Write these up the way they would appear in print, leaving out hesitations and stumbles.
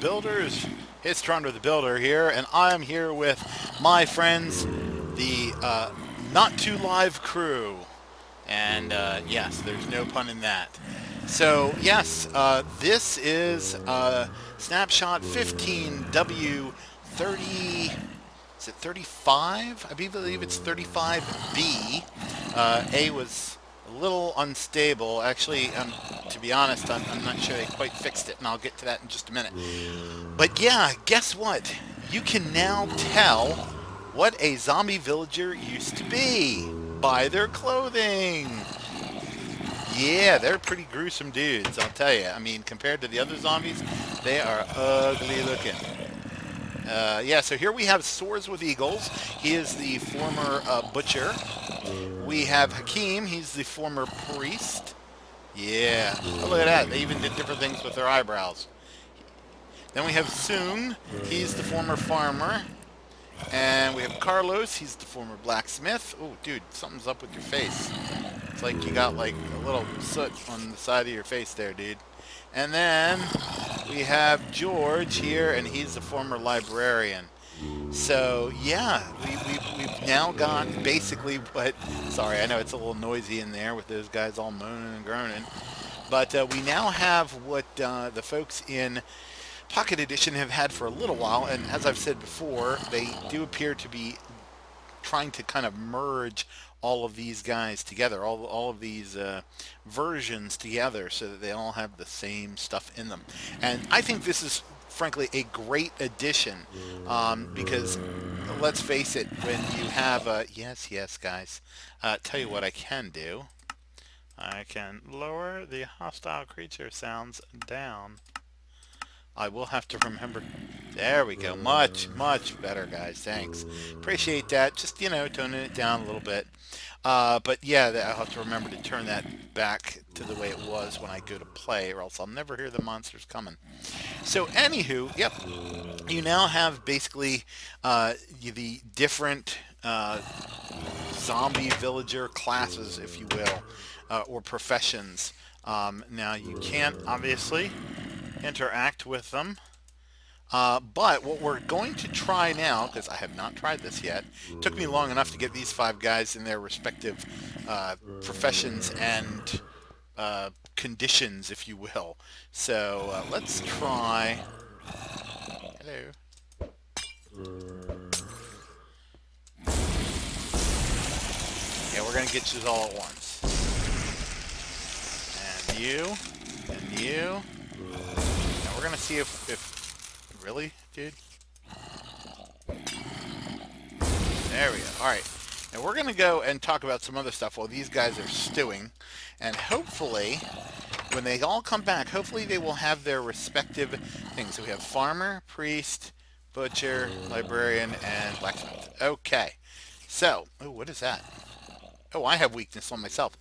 Builders. It's Torondor the Builder here, and I'm here with my friends, the Not Too Live crew. And yes, there's no pun in that. So yes, this is Snapshot 15W30. Is it 35? I believe it's 35B. A was a little unstable. Actually, to be honest, I'm not sure they quite fixed it, and I'll get to that in just a minute. But yeah, guess what? You can now tell what a zombie villager used to be by their clothing. Yeah, they're pretty gruesome dudes, I'll tell you. I mean, compared to the other zombies, they are ugly looking. Yeah, so here we have Soars with Eagles. He is the former butcher. We have Hakeem. He's the former priest. Yeah. Oh, look at that. They even did different things with their eyebrows. Then we have Soong. He's the former farmer. And we have Carlos. He's the former blacksmith. Oh, dude, something's up with your face. It's like you got like a little soot on the side of your face there, dude. And then we have George here, and he's the former librarian. So yeah, we've now got basically what. Sorry, I know it's a little noisy in there with those guys all moaning and groaning, but we now have what the folks in Pocket Edition have had for a little while, and as I've said before, they do appear to be trying to kind of merge all of these guys together, all of these versions together, so that they all have the same stuff in them. And I think this is frankly a great addition, because let's face it, when you have yes guys, tell you what I can do. I can lower the hostile creature sounds down. I will have to remember. There we go. Much better, guys. Thanks. Appreciate that. Just, toning it down a little bit. But yeah, I'll have to remember to turn that back to the way it was when I go to play, or else I'll never hear the monsters coming. So anywho, yep, you now have basically the different zombie villager classes, if you will, or professions. Now you can't obviously interact with them. But what we're going to try now, because I have not tried this yet, it took me long enough to get these five guys in their respective professions and conditions, if you will. So let's try. Hello. Yeah, we're going to get you all at once. And you. And you. Now we're going to see if really, dude? There we go. Alright. Now we're going to go and talk about some other stuff while these guys are stewing. And hopefully, when they all come back, hopefully they will have their respective things. So we have farmer, priest, butcher, librarian, and blacksmith. Okay. So, oh, what is that? Oh, I have weakness on myself.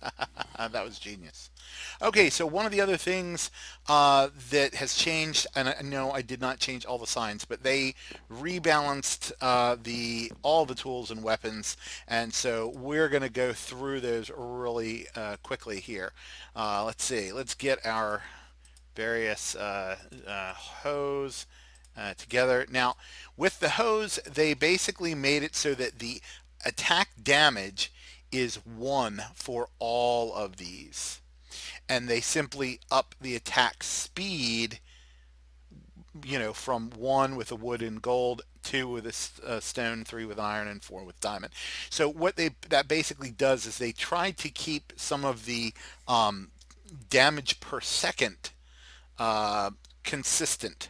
That was genius. Okay, so one of the other things that has changed, and no, I did not change all the signs, but they rebalanced all the tools and weapons, and so we're going to go through those really quickly here. Let's see. Let's get our various hose together. Now, with the hose, they basically made it so that the attack damage is 1 for all of these, and they simply up the attack speed, from 1 with a wood and gold, 2 with a stone, 3 with iron, and 4 with diamond. So what that basically does is they try to keep some of the damage per second consistent,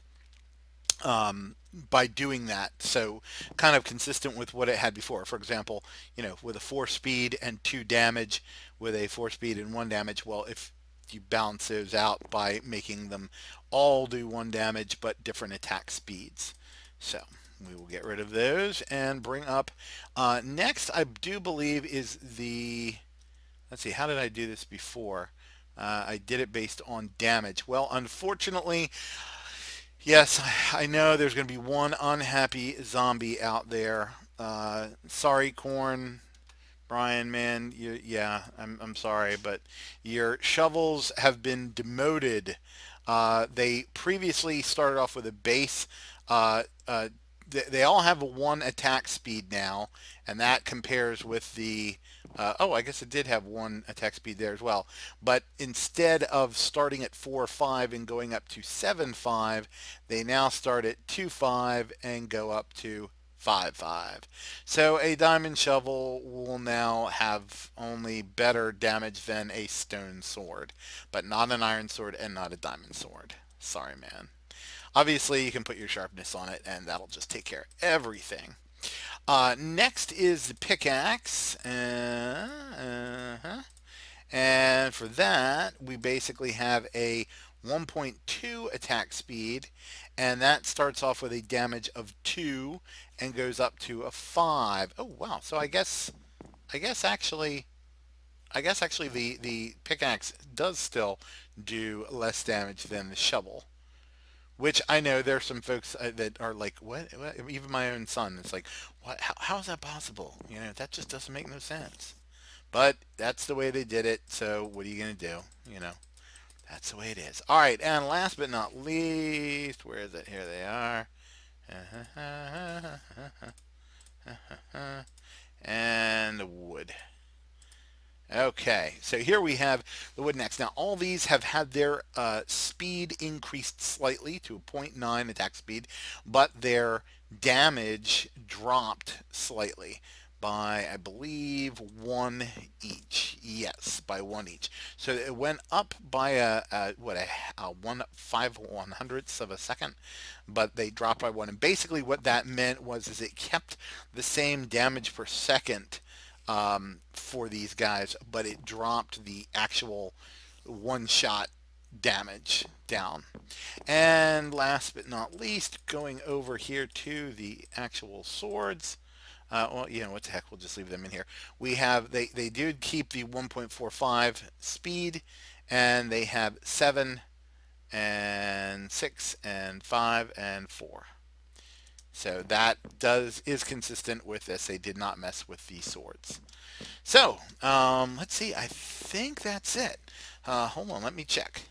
by doing that. So kind of consistent with what it had before. For example, with a 4 speed and 2 damage, with a 4 speed and 1 damage, well, if you balance those out by making them all do 1 damage but different attack speeds. So we will get rid of those and bring up next, I do believe, is the, let's see, how did I do this before? I did it based on damage. Well, unfortunately, yes, I know there's going to be one unhappy zombie out there. Sorry, Corn, Brian, man. Yeah, I'm sorry, but your shovels have been demoted They previously started off with a base. Uh, uh, they all have a one attack speed now, and that compares with the. Oh, I guess it did have one attack speed there as well. But instead of starting at 4-5 and going up to 7-5, they now start at 2-5 and go up to 5-5. So a diamond shovel will now have only better damage than a stone sword, but not an iron sword and not a diamond sword. Sorry, man. Obviously, you can put your sharpness on it, and that'll just take care of everything. Next is the pickaxe. And for that, we basically have a 1.2 attack speed, and that starts off with a damage of 2 and goes up to a 5. Oh wow! So I guess actually the pickaxe does still do less damage than the shovel. Which I know there's some folks that are like, what? Even my own son, it's like, what? How is that possible? You know, that just doesn't make no sense. But that's the way they did it. So what are you gonna do? You know, that's the way it is. All right, and last but not least, where is it? Here they are. And the wood. Okay, so here we have the wood next. Now, all these have had their speed increased slightly to a 0.9 attack speed, but their damage dropped slightly by, I believe, one each. Yes, by one each. So it went up by a 1/5/100ths of a second, but they dropped by one. And basically, what that meant was is it kept the same damage per second for these guys, but it dropped the actual one-shot damage down. And last but not least, going over here to the actual swords. Well, you know, what the heck, we'll just leave them in here. We have, they did keep the 1.45 speed, and they have 7 and 6 and 5 and 4. So that is consistent with this. They did not mess with the swords. So, let's see. I think that's it. Hold on, let me check.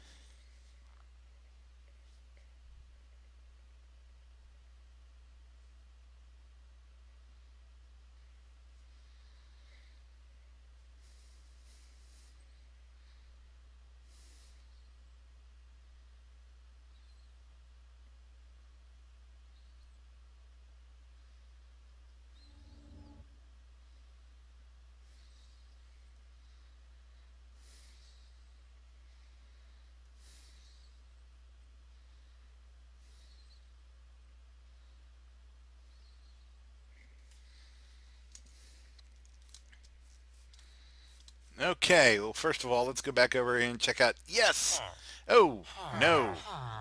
Okay, well, first of all, let's go back over here and check out. Yes! Oh, no.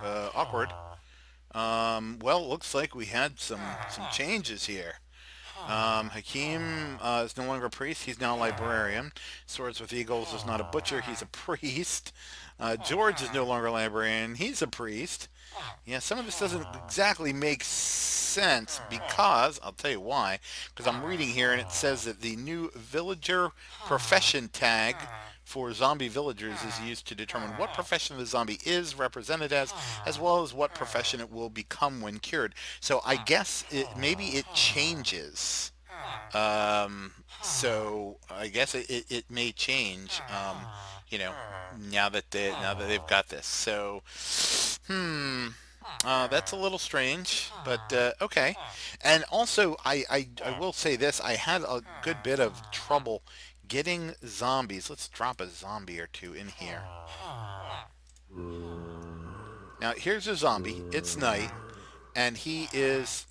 Awkward. Well, looks like we had some changes here. Hakim is no longer a priest. He's now a librarian. Swords with Eagles is not a butcher. He's a priest. George is no longer a librarian. He's a priest. Yeah, some of this doesn't exactly make sense because, I'll tell you why, because I'm reading here and it says that the new villager profession tag for zombie villagers is used to determine what profession the zombie is represented as well as what profession it will become when cured. So I guess maybe it changes. So I guess it may change, you know, now that they've got this. So, that's a little strange, but okay. And also, I will say this: I had a good bit of trouble getting zombies. Let's drop a zombie or two in here. Now here's a zombie. It's night, and he is.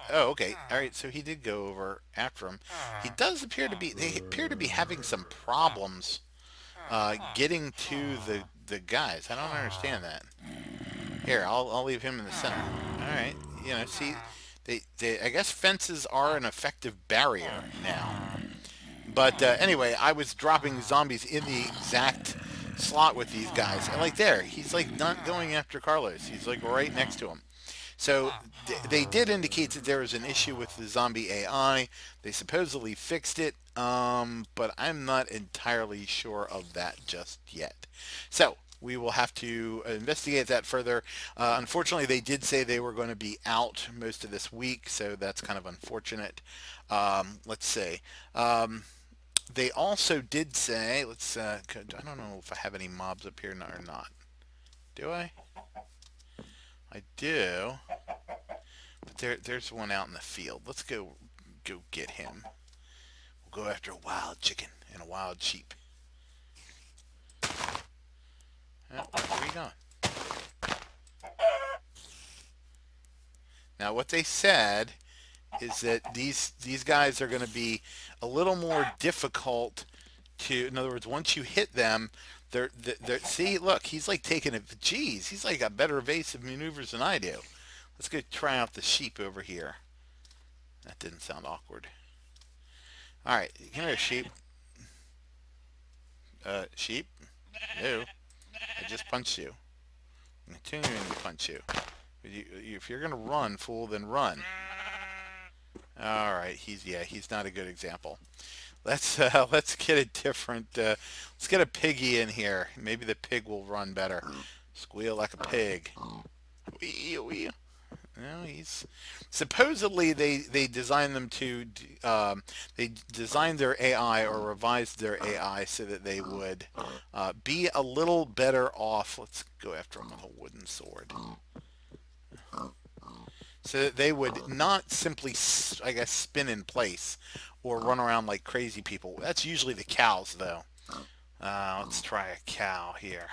Oh, okay. All right. So he did go over after him. He does appear to be. They appear to be having some problems getting to the guys. I don't understand that. Here, I'll leave him in the center. All right. You know, see, they I guess fences are an effective barrier now. But anyway, I was dropping zombies in the exact slot with these guys. And like there, he's like not going after Carlos. He's like right next to him. So they did indicate that there was an issue with the zombie AI. They supposedly fixed it, but I'm not entirely sure of that just yet. So we will have to investigate that further. Unfortunately, they did say they were going to be out most of this week, so that's kind of unfortunate. Let's see. Um, they also did say, I don't know if I have any mobs up here or not. Do I? I do. But there's one out in the field. Let's go get him. We'll go after a wild chicken and a wild sheep. Oh, where are you going? Now, what they said is that these guys are going to be a little more difficult to. In other words, once you hit them, they're see, look, he's like taking it. Geez, he's like got better evasive maneuvers than I do. Let's go try out the sheep over here. That didn't sound awkward. All right, come here, sheep. Sheep. No, I just punched you. I'm continuing to punch you. If you're gonna run, fool, then run. All right, he's not a good example. Let's get a different. Let's get a piggy in here. Maybe the pig will run better. Squeal like a pig. Wee wee. No, he's supposedly they designed them to they designed their AI or revised their AI so that they would be a little better off. Let's go after him with a wooden sword. So that they would not simply, I guess, spin in place or run around like crazy people. That's usually the cows, though. Let's try a cow here.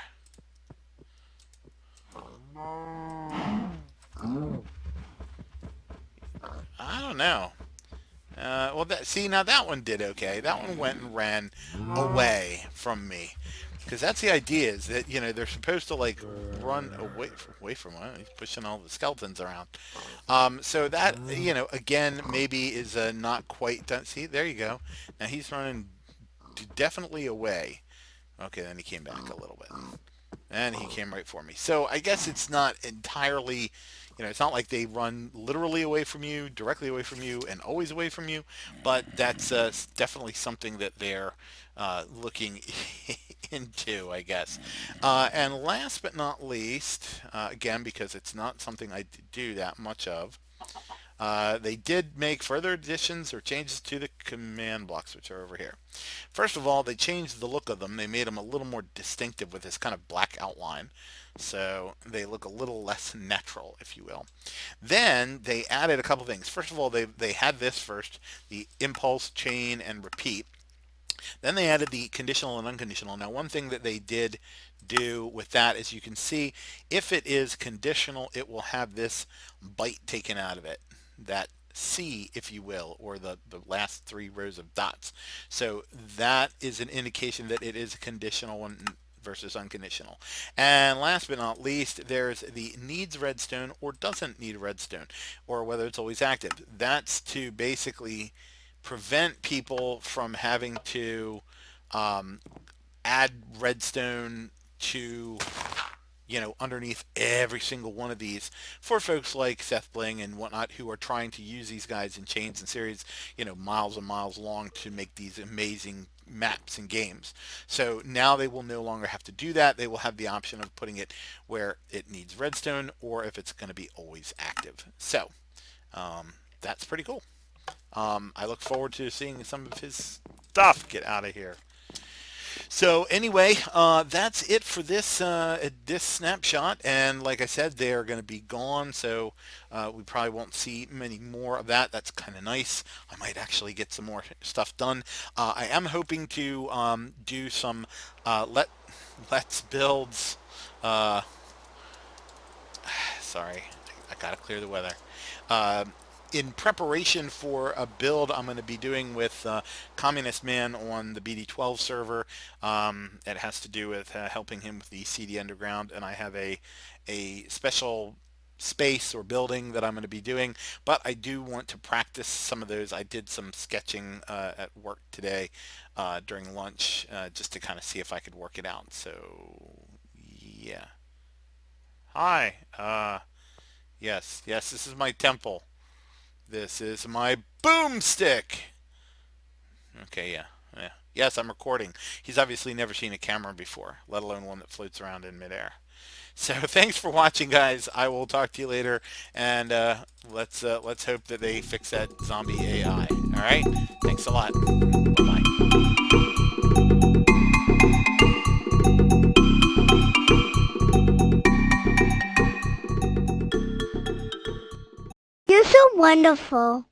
I don't know. Well, see, now that one did okay. That one went and ran away from me. Because that's the idea, is that, they're supposed to, like, run away from one. He's pushing all the skeletons around. So that, again, maybe is not quite done. See, there you go. Now he's running definitely away. Okay, then he came back a little bit. And he came right for me. So I guess it's not entirely, it's not like they run literally away from you, directly away from you, and always away from you. But that's definitely something that they're looking into, I guess. And last but not least, again, because it's not something I do that much of, they did make further additions or changes to the command blocks, which are over here. First of all, they changed the look of them. They made them a little more distinctive with this kind of black outline. So they look a little less natural, if you will. Then they added a couple things. First of all, they had this first, the impulse, chain, and repeat. Then they added the conditional and unconditional. Now, one thing that they did do with that is you can see if it is conditional, it will have this bite taken out of it. That C, if you will, or the last three rows of dots. So that is an indication that it is a conditional one versus unconditional. And last but not least, there's the needs redstone or doesn't need redstone, or whether it's always active. That's to basically prevent people from having to add redstone to underneath every single one of these for folks like Seth Bling and whatnot who are trying to use these guys in chains and series, miles and miles long to make these amazing maps and games. So now they will no longer have to do that. They will have the option of putting it where it needs redstone or if it's going to be always active. So that's pretty cool. I look forward to seeing some of his stuff. Get out of here. So anyway, that's it for this snapshot. And like I said, they are going to be gone, so we probably won't see many more of that. That's kind of nice. I might actually get some more stuff done. I am hoping to do some let's builds. Sorry, I gotta clear the weather. Uh, in preparation for a build I'm going to be doing with Communist Man on the BD12 server. It has to do with helping him with the CD Underground, and I have a special space or building that I'm going to be doing, but I do want to practice some of those. I did some sketching at work today during lunch just to kind of see if I could work it out. So yeah. Hi. Yes, this is my temple. This is my boomstick. Okay, yeah. Yes, I'm recording. He's obviously never seen a camera before, let alone one that floats around in midair. So thanks for watching, guys. I will talk to you later, and let's hope that they fix that zombie AI. All right. Thanks a lot. Bye bye. You're so wonderful.